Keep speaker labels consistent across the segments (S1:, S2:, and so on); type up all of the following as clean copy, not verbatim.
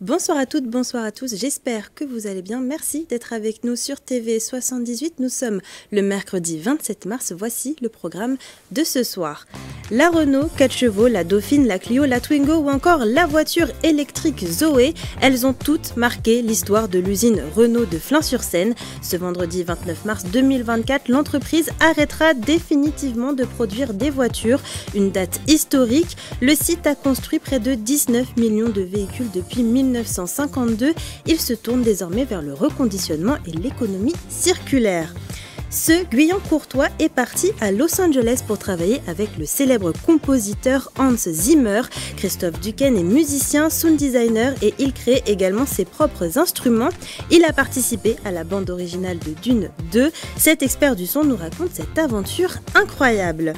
S1: Bonsoir à toutes, bonsoir à tous, j'espère que vous allez bien. Merci d'être avec nous sur TV 78. Nous sommes le mercredi 27 mars, voici le programme de ce soir. La Renault 4 chevaux, la Dauphine, la Clio, la Twingo ou encore la voiture électrique Zoé, elles ont toutes marqué l'histoire de l'usine Renault de Flins-sur-Seine. Ce vendredi 29 mars 2024, l'entreprise arrêtera définitivement de produire des voitures, une date historique. Le site a construit près de 19 millions de véhicules depuis 1952, il se tourne désormais vers le reconditionnement et l'économie circulaire. Ce Guyancourtois est parti à Los Angeles pour travailler avec le célèbre compositeur Hans Zimmer. Christophe Duquesne est musicien, sound designer et il crée également ses propres instruments. Il a participé à la bande originale de Dune 2. Cet expert du son nous raconte cette aventure incroyable.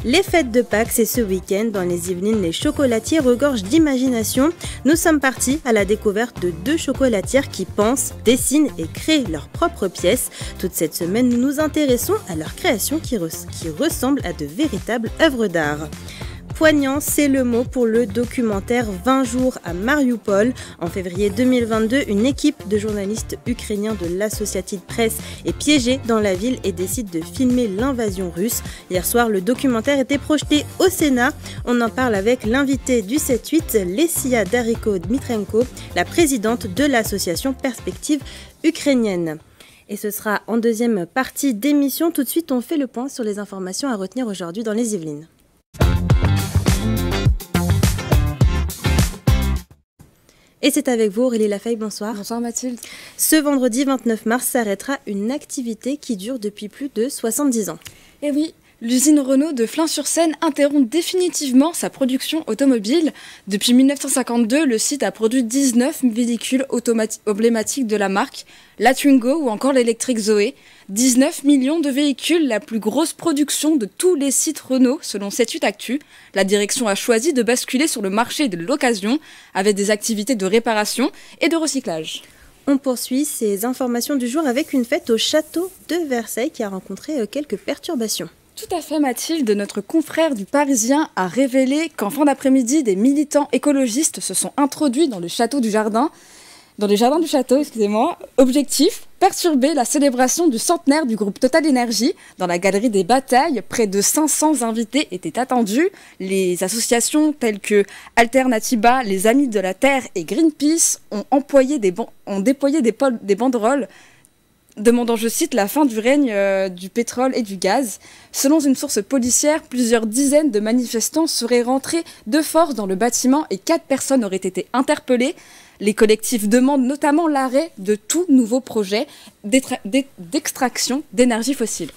S1: Les fêtes de Pâques, c'est ce week-end. Dans les Yvelines, les chocolatiers regorgent d'imagination. Nous sommes partis à la découverte de 2 chocolatières qui pensent, dessinent et créent leurs propres pièces. Toute cette semaine, nous nous intéressons à leurs créations qui ressemblent à de véritables œuvres d'art. Poignant, c'est le mot pour le documentaire 20 jours à Mariupol. En février 2022, une équipe de journalistes ukrainiens de l'Associated Press est piégée dans la ville et décide de filmer l'invasion russe. Hier soir, le documentaire était projeté au Sénat. On en parle avec l'invitée du 7-8, Lesia Dariko-Dmitrenko, la présidente de l'association Perspective ukrainienne. Et ce sera en deuxième partie d'émission. Tout de suite, on fait le point sur les informations à retenir aujourd'hui dans les Yvelines. Et c'est avec vous Aurélie Lafeille, bonsoir.
S2: Bonsoir Mathilde.
S1: Ce vendredi 29 mars s'arrêtera une activité qui dure depuis plus de 70 ans.
S2: Et oui, l'usine Renault de Flins-sur-Seine interrompt définitivement sa production automobile. Depuis 1952, le site a produit 19 véhicules emblématiques de la marque, la Twingo ou encore l'électrique Zoé. 19 millions de véhicules, la plus grosse production de tous les sites Renault, selon 7-8 Actu. La direction a choisi de basculer sur le marché de l'occasion avec des activités de réparation et de recyclage.
S1: On poursuit ces informations du jour avec une fête au château de Versailles qui a rencontré quelques perturbations.
S2: Tout à fait Mathilde, notre confrère du Parisien a révélé qu'en fin d'après-midi, des militants écologistes se sont introduits dans le château du jardin. Dans les jardins du château, Objectif, perturber la célébration du centenaire du groupe Total Énergie. Dans la galerie des Batailles, près de 500 invités étaient attendus. Les associations telles que Alternativa, les Amis de la Terre et Greenpeace ont déployé des banderoles demandant, je cite, la fin du règne du pétrole et du gaz. Selon une source policière, plusieurs dizaines de manifestants seraient rentrés de force dans le bâtiment et 4 personnes auraient été interpellées. Les collectifs demandent notamment l'arrêt de tout nouveau projet d'extraction d'énergie fossile.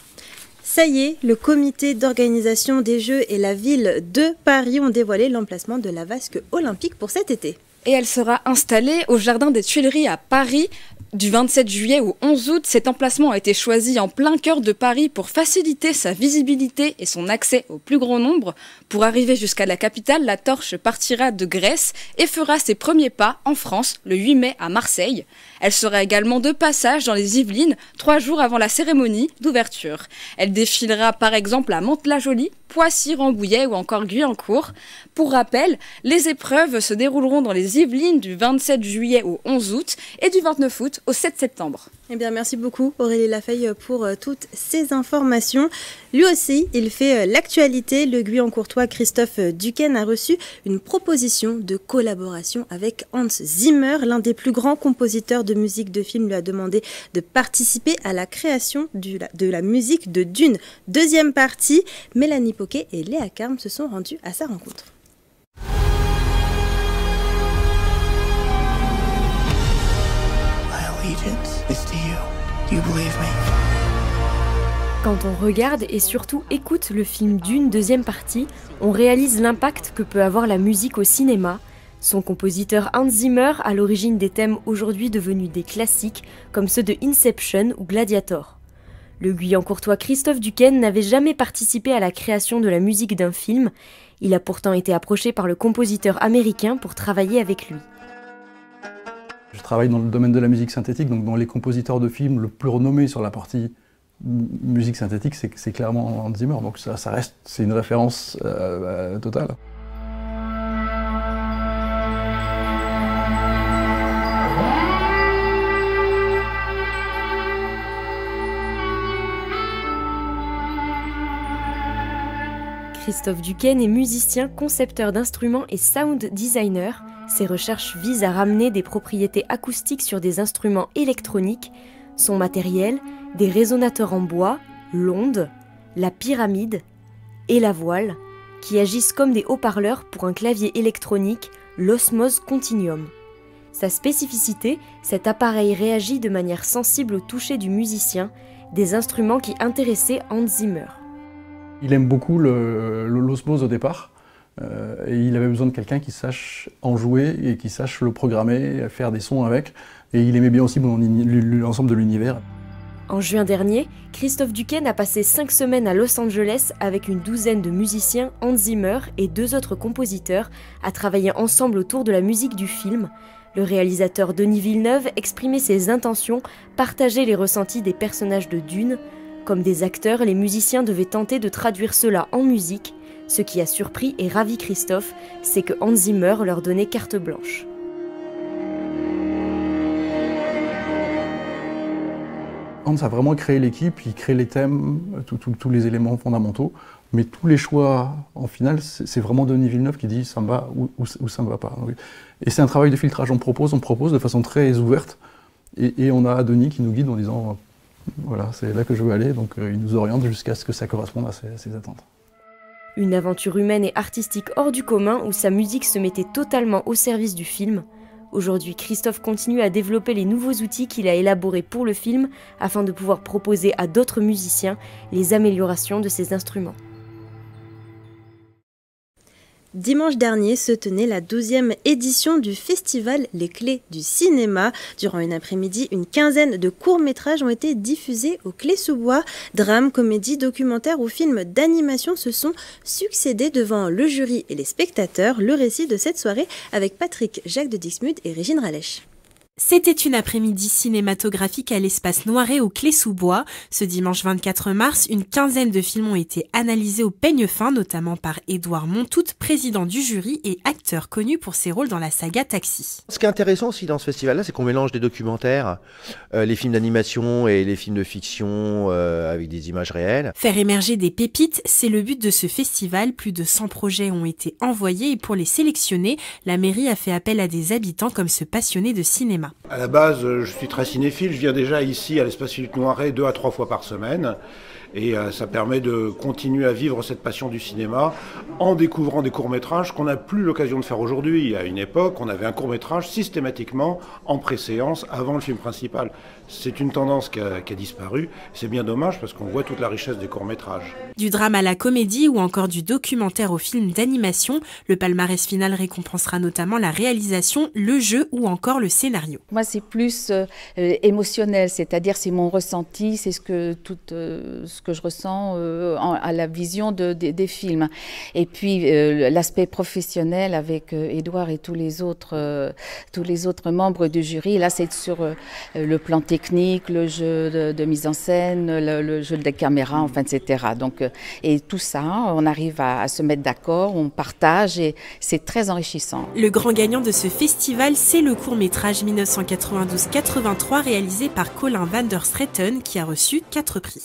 S1: Ça y est, le comité d'organisation des Jeux et la ville de Paris ont dévoilé l'emplacement de la vasque olympique pour cet été.
S2: Et elle sera installée au Jardin des Tuileries à Paris. Du 27 juillet au 11 août, cet emplacement a été choisi en plein cœur de Paris pour faciliter sa visibilité et son accès au plus grand nombre. Pour arriver jusqu'à la capitale, la torche partira de Grèce et fera ses premiers pas en France le 8 mai à Marseille. Elle sera également de passage dans les Yvelines 3 jours avant la cérémonie d'ouverture. Elle défilera par exemple à Mantes-la-Jolie, Poissy, Rambouillet ou encore Guyancourt. Pour rappel, les épreuves se dérouleront dans les Yvelines du 27 juillet au 11 août et du 29 août au 7 septembre.
S1: Eh bien, merci beaucoup Aurélie Lafeille pour toutes ces informations. Lui aussi, il fait l'actualité. Le Guyancourtois Christophe Duquesne a reçu une proposition de collaboration avec Hans Zimmer. L'un des plus grands compositeurs de musique de film lui a demandé de participer à la création de la musique de Dune. Deuxième partie, Mélanie Poquet et Léa Carme se sont rendus à sa rencontre.
S3: Quand on regarde et surtout écoute le film Dune deuxième partie, on réalise l'impact que peut avoir la musique au cinéma. Son compositeur Hans Zimmer à l'origine des thèmes aujourd'hui devenus des classiques comme ceux de Inception ou Gladiator. Le Guyancourtois Christophe Duquesne n'avait jamais participé à la création de la musique d'un film. Il a pourtant été approché par le compositeur américain pour travailler avec lui.
S4: Je travaille dans le domaine de la musique synthétique, donc dans les compositeurs de films, le plus renommé sur la partie musique synthétique, c'est clairement Hans Zimmer, donc ça reste, c'est une référence totale.
S3: Christophe Duquesne est musicien, concepteur d'instruments et sound designer. Ses recherches visent à ramener des propriétés acoustiques sur des instruments électroniques. Son matériel, des résonateurs en bois, l'onde, la pyramide et la voile, qui agissent comme des haut-parleurs pour un clavier électronique, l'Osmose Continuum. Sa spécificité, cet appareil réagit de manière sensible au toucher du musicien, des instruments qui intéressaient Hans Zimmer.
S4: Il aime beaucoup l'osmose au départ, et il avait besoin de quelqu'un qui sache en jouer et qui sache le programmer, faire des sons avec, et il aimait bien aussi l'ensemble de l'univers.
S3: En juin dernier, Christophe Duquesne a passé 5 semaines à Los Angeles avec une douzaine de musiciens, Hans Zimmer et 2 autres compositeurs, à travailler ensemble autour de la musique du film. Le réalisateur Denis Villeneuve exprimait ses intentions, partageait les ressentis des personnages de Dune. Comme des acteurs, les musiciens devaient tenter de traduire cela en musique. Ce qui a surpris et ravi Christophe, c'est que Hans Zimmer leur donnait carte blanche.
S4: Hans a vraiment créé l'équipe, il crée les thèmes, tous les éléments fondamentaux, mais tous les choix, en final, c'est vraiment Denis Villeneuve qui dit ça me va ou ça me va pas. Et c'est un travail de filtrage, on propose de façon très ouverte, et on a Denis qui nous guide en disant voilà, c'est là que je veux aller, donc il nous oriente jusqu'à ce que ça corresponde à ses attentes.
S3: Une aventure humaine et artistique hors du commun où sa musique se mettait totalement au service du film. Aujourd'hui, Christophe continue à développer les nouveaux outils qu'il a élaborés pour le film afin de pouvoir proposer à d'autres musiciens les améliorations de ses instruments.
S1: Dimanche dernier se tenait la 12e édition du festival Les Clés du cinéma. Durant une après-midi, une quinzaine de courts-métrages ont été diffusés aux Clés-sous-Bois. Drames, comédies, documentaires ou films d'animation se sont succédés devant le jury et les spectateurs. Le récit de cette soirée avec Patrick Jacques de Dixmude et Régine Ralèche.
S5: C'était une après-midi cinématographique à l'Espace Noiret aux Clés-sous-Bois. Ce dimanche 24 mars, une quinzaine de films ont été analysés au peigne fin, notamment par Édouard Montout, président du jury et acteur connu pour ses rôles dans la saga Taxi.
S6: Ce qui est intéressant aussi dans ce festival-là, c'est qu'on mélange des documentaires, les films d'animation et les films de fiction avec des images réelles.
S5: Faire émerger des pépites, c'est le but de ce festival. Plus de 100 projets ont été envoyés et pour les sélectionner, la mairie a fait appel à des habitants comme ce passionné de cinéma.
S7: À la base, je suis très cinéphile, je viens déjà ici à l'Espace Philippe Noiret 2 à 3 fois par semaine. Et ça permet de continuer à vivre cette passion du cinéma en découvrant des courts-métrages qu'on n'a plus l'occasion de faire aujourd'hui. À une époque, on avait un court-métrage systématiquement en pré-séance avant le film principal. C'est une tendance qui a disparu. C'est bien dommage parce qu'on voit toute la richesse des courts-métrages.
S5: Du drame à la comédie ou encore du documentaire au film d'animation, le palmarès final récompensera notamment la réalisation, le jeu ou encore le scénario.
S8: Moi, c'est plus émotionnel, c'est-à-dire c'est mon ressenti, c'est ce que je ressens à la vision des films. Et puis l'aspect professionnel avec Édouard et tous les autres membres du jury. Là, c'est sur le plan technique, le jeu de mise en scène, le jeu de caméra, enfin, etc. Donc, et tout ça, on arrive à se mettre d'accord, on partage et c'est très enrichissant.
S5: Le grand gagnant de ce festival, c'est le court-métrage 1992-83 réalisé par Colin van der Straeten qui a reçu 4 prix.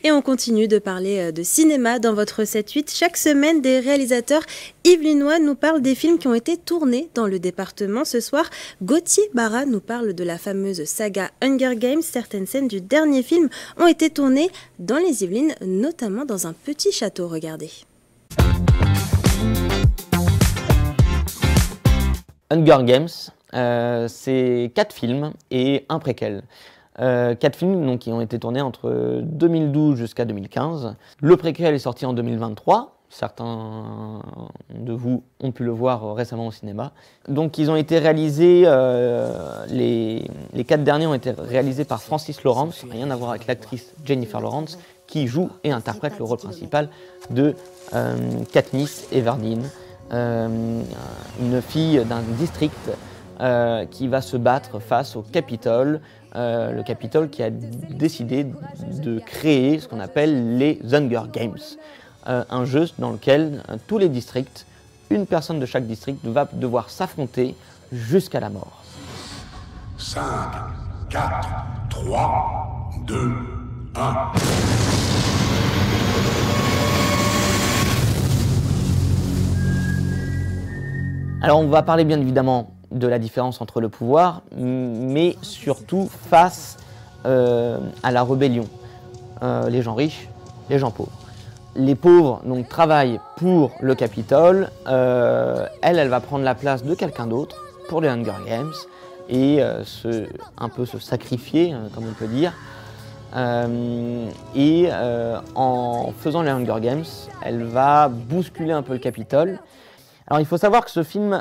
S1: Et on continue de parler de cinéma dans votre 7-8. Chaque semaine, des réalisateurs yvelinois nous parlent des films qui ont été tournés dans le département. Ce soir, Gauthier Barra nous parle de la fameuse saga Hunger Games. Certaines scènes du dernier film ont été tournées dans les Yvelines, notamment dans un petit château. Regardez.
S9: Hunger Games, c'est 4 films et un préquel. 4 films donc, qui ont été tournés entre 2012 jusqu'à 2015. Le préquel est sorti en 2023. Certains de vous ont pu le voir récemment au cinéma. Donc ils ont été réalisés, les 4 derniers ont été réalisés par Francis Lawrence, rien à voir avec l'actrice Jennifer Lawrence, qui joue et interprète le rôle principal de Katniss Everdeen, une fille d'un district qui va se battre face au Capitole. Le Capitole qui a décidé de créer ce qu'on appelle les Hunger Games, un jeu dans lequel tous les districts, une personne de chaque district va devoir s'affronter jusqu'à la mort.
S10: 5, 4, 3, 2, 1...
S9: Alors on va parler bien évidemment de la différence entre le pouvoir, mais surtout face à la rébellion. Les gens riches, les gens pauvres. Les pauvres donc, travaillent pour le Capitole, elle va prendre la place de quelqu'un d'autre pour les Hunger Games et un peu se sacrifier, comme on peut dire. En faisant les Hunger Games, elle va bousculer un peu le Capitole. Alors il faut savoir que ce film,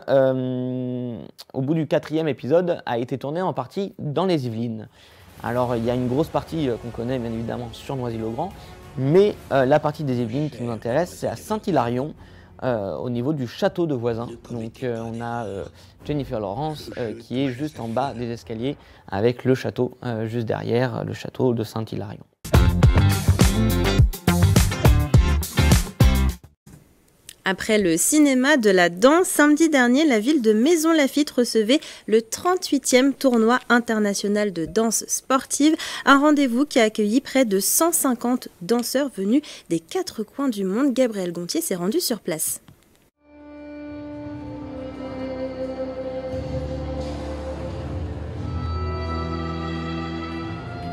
S9: au bout du 4e épisode, a été tourné en partie dans les Yvelines. Alors il y a une grosse partie qu'on connaît bien évidemment sur Noisy-le-Grand, mais la partie des Yvelines qui nous intéresse, c'est à Saint-Hilarion, au niveau du château de Voisin. Donc on a Jennifer Lawrence qui est juste en bas des escaliers avec le château juste derrière, le château de Saint-Hilarion.
S1: Après le cinéma, de la danse, samedi dernier, la ville de Maisons-Laffitte recevait le 38e tournoi international de danse sportive, un rendez-vous qui a accueilli près de 150 danseurs venus des 4 coins du monde. Gabriel Gontier s'est rendu sur place.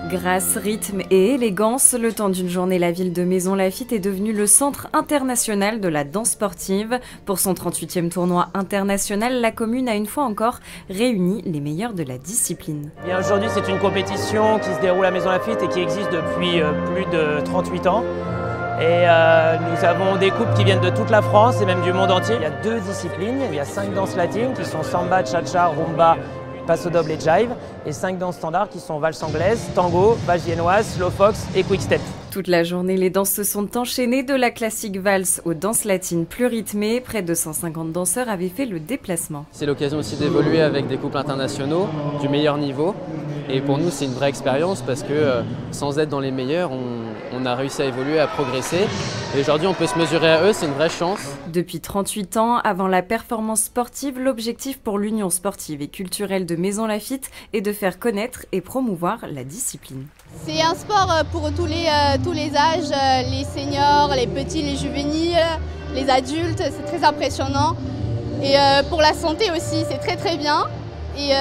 S3: Grâce, rythme et élégance, le temps d'une journée, la ville de Maisons-Laffitte est devenue le centre international de la danse sportive. Pour son 38e tournoi international, la commune a une fois encore réuni les meilleurs de la discipline.
S11: Aujourd'hui, c'est une compétition qui se déroule à Maisons-Laffitte et qui existe depuis plus de 38 ans. Et nous avons des couples qui viennent de toute la France et même du monde entier. Il y a 2 disciplines, il y a 5 danses latines qui sont samba, cha-cha, rumba, passo doble et jive, et 5 danses standards qui sont valse anglaise, tango, valse viennoise, slow fox et quick step.
S3: Toute la journée, les danses se sont enchaînées, de la classique valse aux danses latines plus rythmées. Près de 150 danseurs avaient fait le déplacement.
S12: C'est l'occasion aussi d'évoluer avec des couples internationaux du meilleur niveau. Et pour nous, c'est une vraie expérience parce que sans être dans les meilleurs, on a réussi à évoluer, à progresser. Et aujourd'hui, on peut se mesurer à eux, c'est une vraie chance.
S3: Depuis 38 ans, avant la performance sportive, l'objectif pour l'Union sportive et culturelle de Maisons-Laffitte est de faire connaître et promouvoir la discipline.
S13: C'est un sport pour tous les âges, les seniors, les petits, les juvéniles, les adultes, c'est très impressionnant. Et pour la santé aussi, c'est très très bien. Et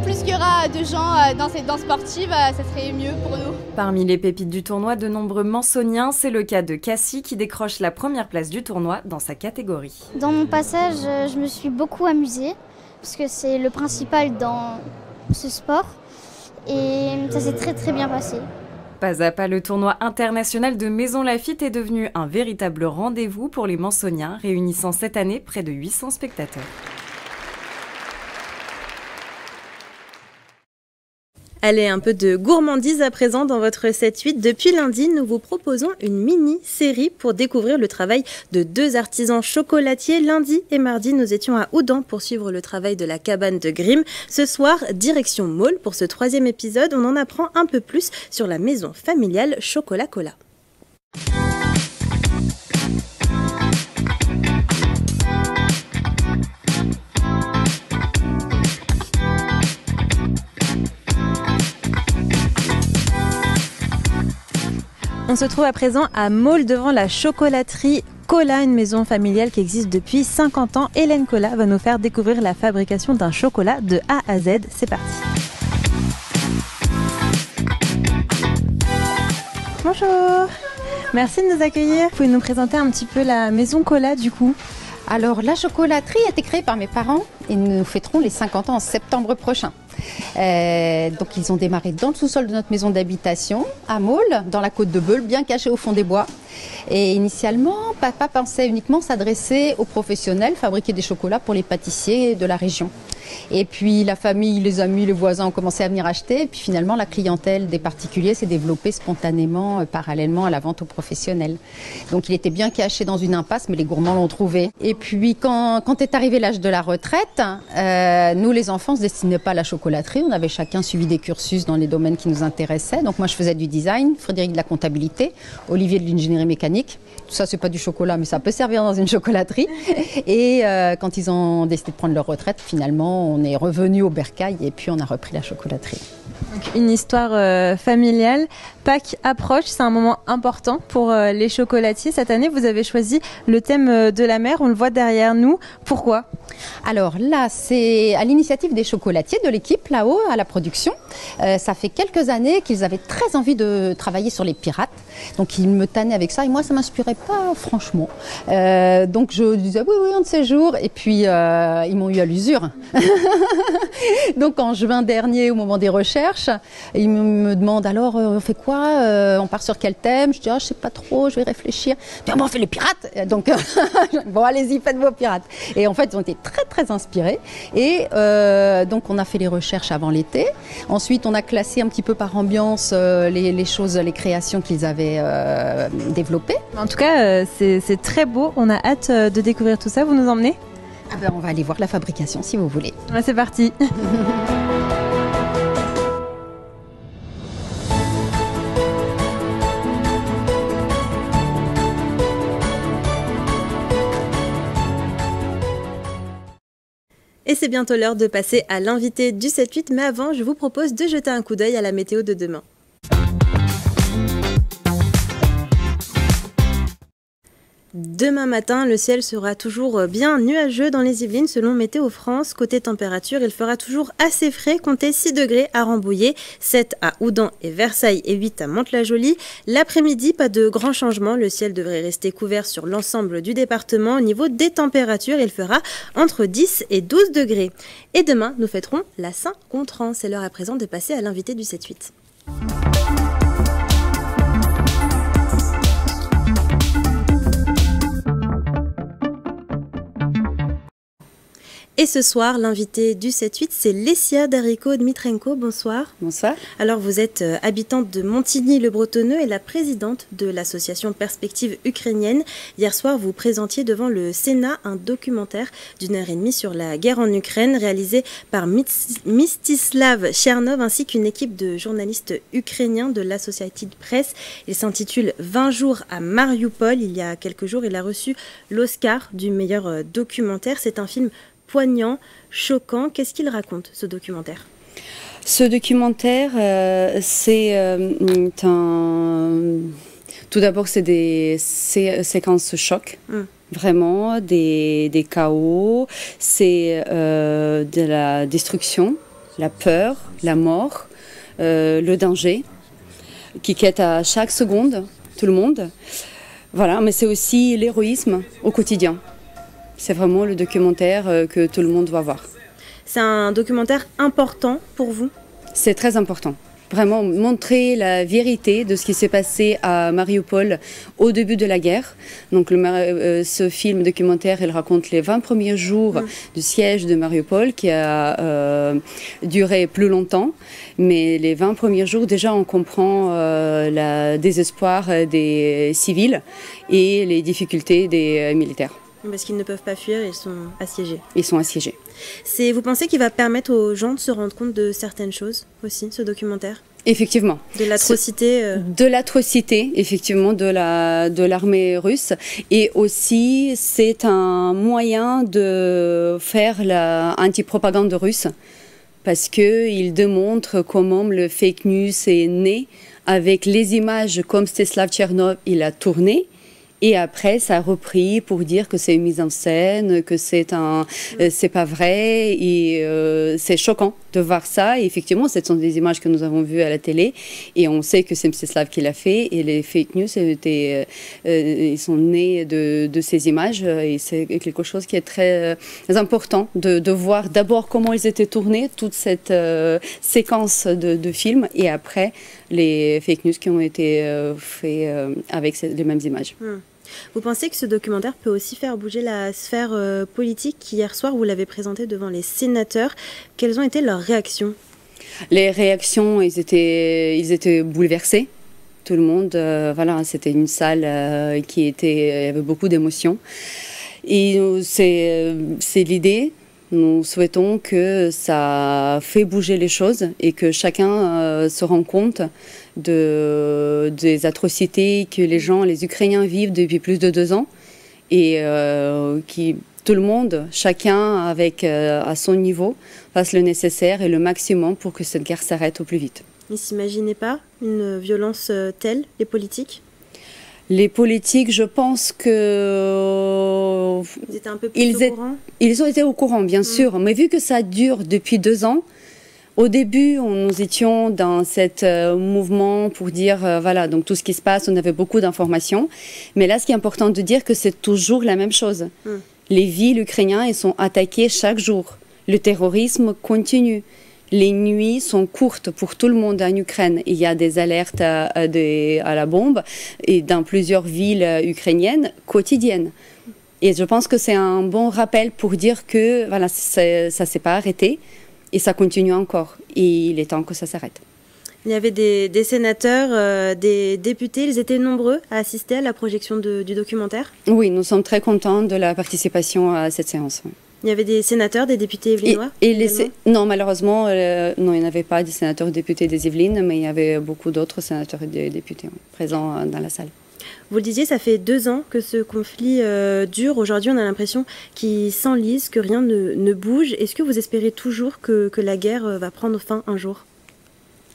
S13: plus qu'il y aura de gens dans cette danse sportive, ça serait mieux pour nous.
S3: Parmi les pépites du tournoi, de nombreux mansoniens, c'est le cas de Cassie qui décroche la première place du tournoi dans sa catégorie.
S14: Dans mon passage, je me suis beaucoup amusée parce que c'est le principal dans ce sport et ça s'est très très bien passé.
S3: Pas à pas, le tournoi international de Maisons-Laffitte est devenu un véritable rendez-vous pour les mansoniens, réunissant cette année près de 800 spectateurs.
S1: Allez, un peu de gourmandise à présent dans votre 7-8. Depuis lundi, nous vous proposons une mini-série pour découvrir le travail de 2 artisans chocolatiers. Lundi et mardi, nous étions à Houdan pour suivre le travail de la cabane de Grimm. Ce soir, direction Maule pour ce 3e épisode. On en apprend un peu plus sur la maison familiale Chocolat Cola. On se trouve à présent à Maule devant la chocolaterie Cola, une maison familiale qui existe depuis 50 ans. Hélène Cola va nous faire découvrir la fabrication d'un chocolat de A à Z. C'est parti. Bonjour, merci de nous accueillir. Vous pouvez nous présenter un petit peu la maison Cola du coup?
S15: Alors la chocolaterie a été créée par mes parents et nous fêterons les 50 ans en septembre prochain. Donc ils ont démarré dans le sous-sol de notre maison d'habitation à Maule, dans la côte de Beule, bien cachée au fond des bois. Et initialement, papa pensait uniquement s'adresser aux professionnels, fabriquer des chocolats pour les pâtissiers de la région. Et puis la famille, les amis, les voisins ont commencé à venir acheter. Et puis finalement, la clientèle des particuliers s'est développée spontanément, parallèlement à la vente aux professionnels. Donc il était bien caché dans une impasse, mais les gourmands l'ont trouvé. Et puis quand est arrivé l'âge de la retraite, nous les enfants, on ne se destinait pas à la chocolaterie. On avait chacun suivi des cursus dans les domaines qui nous intéressaient. Donc moi, je faisais du design, Frédéric de la comptabilité, Olivier de l'ingénierie mécanique. Tout ça, c'est pas du chocolat, mais ça peut servir dans une chocolaterie. Et quand ils ont décidé de prendre leur retraite, finalement, ans, on est revenu au bercail et puis on a repris la chocolaterie.
S1: Donc, une histoire familiale. Pâques approche, c'est un moment important pour les chocolatiers. Cette année, vous avez choisi le thème de la mer, on le voit derrière nous. Pourquoi ?
S15: Alors là, c'est à l'initiative des chocolatiers, de l'équipe là-haut à la production. Ça fait quelques années qu'ils avaient très envie de travailler sur les pirates. Donc ils me tannaient avec ça et moi ça m'inspirait pas franchement. Donc je disais oui, un de ces jours et puis ils m'ont eu à l'usure. Donc en juin dernier, au moment des recherches, ils me demandent alors on fait quoi, on part sur quel thème? Je dis je sais pas trop, je vais réfléchir. Puis on fait les pirates. Donc bon allez-y, faites vos pirates. Et en fait ils ont été très inspirés et donc on a fait les recherches avant l'été. Ensuite on a classé un petit peu par ambiance les choses, les créations qu'ils avaient développées.
S1: En tout cas c'est très beau, on a hâte de découvrir tout ça. Vous nous emmenez ?
S15: On va aller voir la fabrication si vous voulez.
S1: C'est parti. Et c'est bientôt l'heure de passer à l'invité du 7-8, mais avant, je vous propose de jeter un coup d'œil à la météo de demain. Demain matin, le ciel sera toujours bien nuageux dans les Yvelines selon Météo France. Côté température, il fera toujours assez frais, comptez 6 degrés à Rambouillet, 7 à Houdan et Versailles et 8 à Mantes-la-Jolie. L'après-midi, pas de grands changements, le ciel devrait rester couvert sur l'ensemble du département. Au niveau des températures, il fera entre 10 et 12 degrés. Et demain, nous fêterons la Saint-Gontran. C'est l'heure à présent de passer à l'invité du 7-8. Et ce soir, l'invité du 7-8, c'est Lesia Dariko-Dmitrenko. Bonsoir.
S16: Bonsoir.
S1: Alors, vous êtes habitante de Montigny-le-Bretonneux et la présidente de l'association Perspective ukrainienne. Hier soir, vous présentiez devant le Sénat un documentaire d'1h30 sur la guerre en Ukraine, réalisé par Mstislav Chernov ainsi qu'une équipe de journalistes ukrainiens de l'Associated Press. Il s'intitule 20 jours à Mariupol. Il y a quelques jours, il a reçu l'Oscar du meilleur documentaire. C'est un film poignant, choquant. Qu'est-ce qu'il raconte, ce documentaire ?
S16: Ce documentaire, c'est tout d'abord, c'est des séquences choc, vraiment, des chaos, c'est de la destruction, la peur, la mort, le danger, qui quête à chaque seconde tout le monde. Voilà, mais c'est aussi l'héroïsme au quotidien. C'est vraiment le documentaire que tout le monde doit voir.
S1: C'est un documentaire important pour vous ?
S16: C'est très important. Vraiment montrer la vérité de ce qui s'est passé à Mariupol au début de la guerre. Donc ce film documentaire, il raconte les 20 premiers jours du siège de Mariupol qui a duré plus longtemps. Mais les 20 premiers jours, déjà, on comprend le désespoir des civils et les difficultés des militaires.
S1: Parce qu'ils ne peuvent pas fuir, ils sont assiégés.
S16: Ils sont assiégés.
S1: Vous pensez qu'il va permettre aux gens de se rendre compte de certaines choses aussi, ce documentaire ?
S16: Effectivement.
S1: De l'atrocité
S16: De l'atrocité, effectivement, de l'armée russe. Et aussi, c'est un moyen de faire l'anti-propagande russe. Parce qu'il démontre comment le fake news est né avec les images comme Mstislav Chernov, il a tourné. Et après, ça a repris pour dire que c'est une mise en scène, que c'est pas vrai. Et c'est choquant de voir ça. Et effectivement, ce sont des images que nous avons vues à la télé. Et on sait que c'est Mstislav qui l'a fait. Et les fake news, ils sont nés de ces images. Et c'est quelque chose qui est très important de voir d'abord comment ils étaient tournés, toute cette séquence de films. Et après, les fake news qui ont été faits avec les mêmes images.
S1: Vous pensez que ce documentaire peut aussi faire bouger la sphère politique? Hier soir, vous l'avez présenté devant les sénateurs. Quelles ont été leurs réactions?
S16: Les réactions, ils étaient bouleversés. Tout le monde, voilà, c'était une salle il y avait beaucoup d'émotions. Et c'est l'idée. Nous souhaitons que ça fait bouger les choses et que chacun se rend compte des atrocités que les Ukrainiens vivent depuis plus de 2 ans et qui tout le monde, chacun avec, à son niveau, fasse le nécessaire et le maximum pour que cette guerre s'arrête au plus vite.
S1: Ils ne s'imaginaient pas une violence telle, les politiques?
S16: Les politiques, je pense que...
S1: Ils étaient un peu plus au courant?
S16: Ils ont été au courant, bien sûr, mais vu que ça dure depuis 2 ans, au début, nous étions dans cet mouvement pour dire, voilà, donc tout ce qui se passe, on avait beaucoup d'informations. Mais là, ce qui est important de dire, que c'est toujours la même chose. Les villes ukrainiennes, elles sont attaquées chaque jour. Le terrorisme continue. Les nuits sont courtes pour tout le monde en Ukraine. Il y a des alertes à la bombe et dans plusieurs villes ukrainiennes quotidiennes. Et je pense que c'est un bon rappel pour dire que voilà, ça ne s'est pas arrêté. Et ça continue encore. Et il est temps que ça s'arrête.
S1: Il y avait des sénateurs, des députés. Ils étaient nombreux à assister à la projection du documentaire?
S16: Oui, nous sommes très contents de la participation à cette séance.
S1: Il y avait des sénateurs, des députés yvelinois?
S16: Non, malheureusement, non, il n'y avait pas de sénateurs et députés des Yvelines, mais il y avait beaucoup d'autres sénateurs et députés présents dans la salle.
S1: Vous le disiez, ça fait 2 ans que ce conflit dure. Aujourd'hui, on a l'impression qu'il s'enlise, que rien ne bouge. Est-ce que vous espérez toujours que la guerre va prendre fin un jour?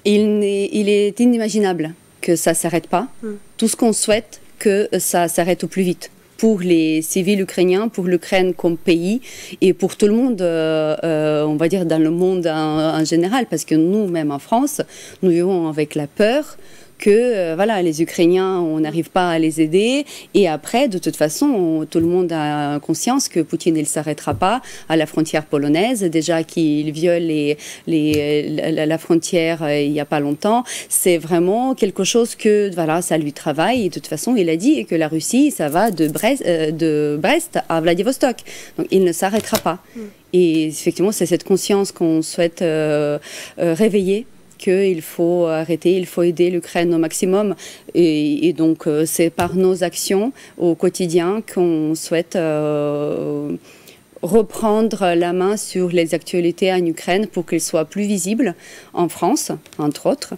S16: Il est inimaginable que ça ne s'arrête pas. Tout ce qu'on souhaite, que ça s'arrête au plus vite. Pour les civils ukrainiens, pour l'Ukraine comme pays et pour tout le monde, on va dire dans le monde en général. Parce que nous, même en France, nous vivons avec la peur que voilà, les Ukrainiens, on n'arrive pas à les aider. Et après, de toute façon, tout le monde a conscience que Poutine, il ne s'arrêtera pas à la frontière polonaise. Déjà qu'il viole la frontière il n'y a pas longtemps. C'est vraiment quelque chose que voilà, ça lui travaille. Et de toute façon, il a dit que la Russie, ça va de Brest à Vladivostok. Donc, il ne s'arrêtera pas. Et effectivement, c'est cette conscience qu'on souhaite réveiller, qu'il faut arrêter, il faut aider l'Ukraine au maximum. Et donc, c'est par nos actions au quotidien qu'on souhaite reprendre la main sur les actualités en Ukraine pour qu'elles soient plus visibles en France, entre autres.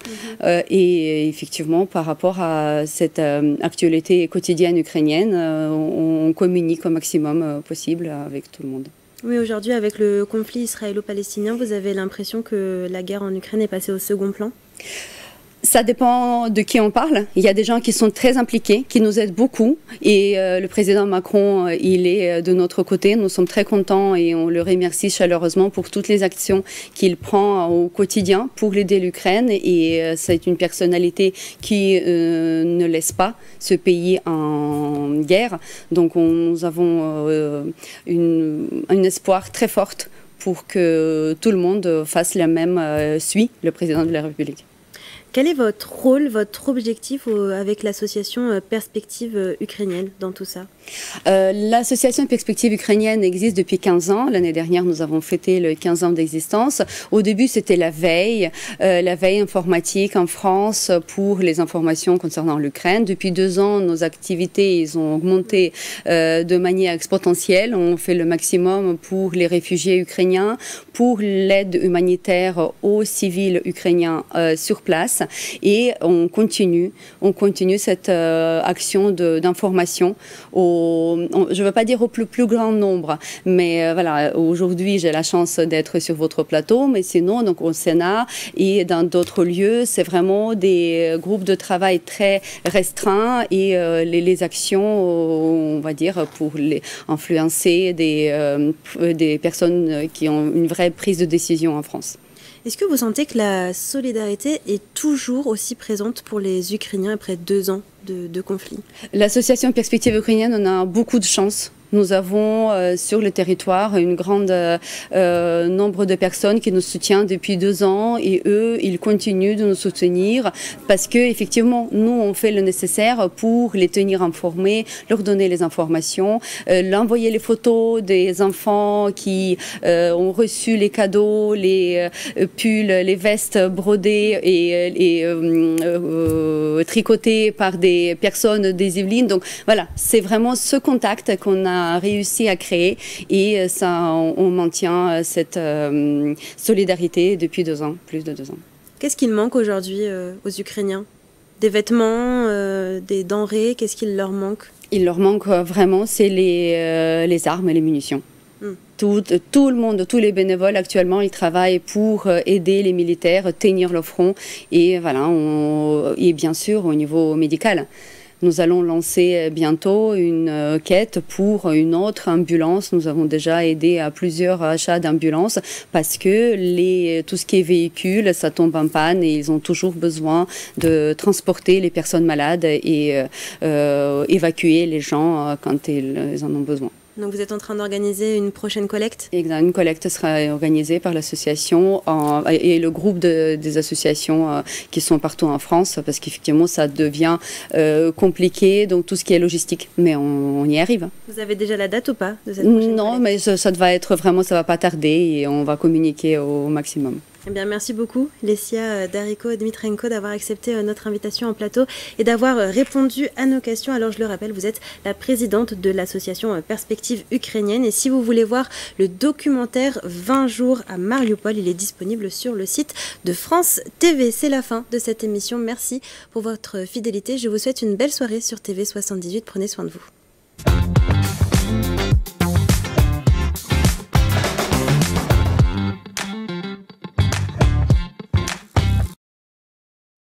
S16: Et effectivement, par rapport à cette actualité quotidienne ukrainienne, on communique au maximum possible avec tout le monde.
S1: Oui, aujourd'hui, avec le conflit israélo-palestinien, vous avez l'impression que la guerre en Ukraine est passée au second plan?
S16: Ça dépend de qui on parle. Il y a des gens qui sont très impliqués, qui nous aident beaucoup. Et le président Macron, il est de notre côté. Nous sommes très contents et on le remercie chaleureusement pour toutes les actions qu'il prend au quotidien pour aider l'Ukraine. Et c'est une personnalité qui ne laisse pas ce pays en guerre. Donc nous avons un espoir très fort pour que tout le monde fasse la même suite le président de la République.
S1: Quel est votre rôle, votre objectif avec l'association Perspective ukrainienne dans tout ça?
S16: L'association Perspective ukrainienne existe depuis 15 ans. L'année dernière, nous avons fêté le 15 ans d'existence. Au début, c'était la veille informatique en France pour les informations concernant l'Ukraine. Depuis 2 ans, nos activités ils ont augmenté de manière exponentielle. On fait le maximum pour les réfugiés ukrainiens, pour l'aide humanitaire aux civils ukrainiens sur place. Et on continue cette action d'information je ne veux pas dire au plus grand nombre, mais voilà, aujourd'hui j'ai la chance d'être sur votre plateau, mais sinon donc au Sénat et dans d'autres lieux, c'est vraiment des groupes de travail très restreints et les actions, on va dire, pour influencer des personnes qui ont une vraie prise de décision en France.
S1: Est-ce que vous sentez que la solidarité est toujours aussi présente pour les Ukrainiens après 2 ans de conflit?
S16: L'association Perspective ukrainienne, on a beaucoup de chance. Nous avons sur le territoire un grand nombre de personnes qui nous soutiennent depuis 2 ans et eux, ils continuent de nous soutenir parce que effectivement, nous, on fait le nécessaire pour les tenir informés, leur donner les informations, l'envoyer les photos des enfants qui ont reçu les cadeaux, les pulls, les vestes brodées et tricotées par des personnes des Yvelines. Donc voilà, c'est vraiment ce contact qu'on a réussi à créer et ça, on maintient cette solidarité depuis 2 ans, plus de 2 ans.
S1: Qu'est-ce qu'il manque aujourd'hui aux Ukrainiens? Des vêtements, des denrées, qu'est-ce qu'il leur manque?
S16: Il leur manque vraiment, c'est les armes et les munitions. Tout le monde, tous les bénévoles actuellement, ils travaillent pour aider les militaires, tenir le front et voilà, et bien sûr au niveau médical. Nous allons lancer bientôt une quête pour une autre ambulance. Nous avons déjà aidé à plusieurs achats d'ambulances parce que tout ce qui est véhicule, ça tombe en panne et ils ont toujours besoin de transporter les personnes malades et évacuer les gens quand ils en ont besoin.
S1: Donc vous êtes en train d'organiser une prochaine collecte?
S16: Exact, une collecte sera organisée par l'association et le groupe des associations qui sont partout en France, parce qu'effectivement ça devient compliqué, donc tout ce qui est logistique, mais on y arrive.
S1: Vous avez déjà la date ou pas de cette prochaine
S16: Non, mais ça va être vraiment, ça va pas tarder et on va communiquer au maximum.
S1: Eh bien, merci beaucoup, Lesia Dariko-Dmitrenko, d'avoir accepté notre invitation en plateau et d'avoir répondu à nos questions. Alors, je le rappelle, vous êtes la présidente de l'association Perspective ukrainienne. Et si vous voulez voir le documentaire 20 jours à Mariupol, il est disponible sur le site de France TV. C'est la fin de cette émission. Merci pour votre fidélité. Je vous souhaite une belle soirée sur TV 78. Prenez soin de vous.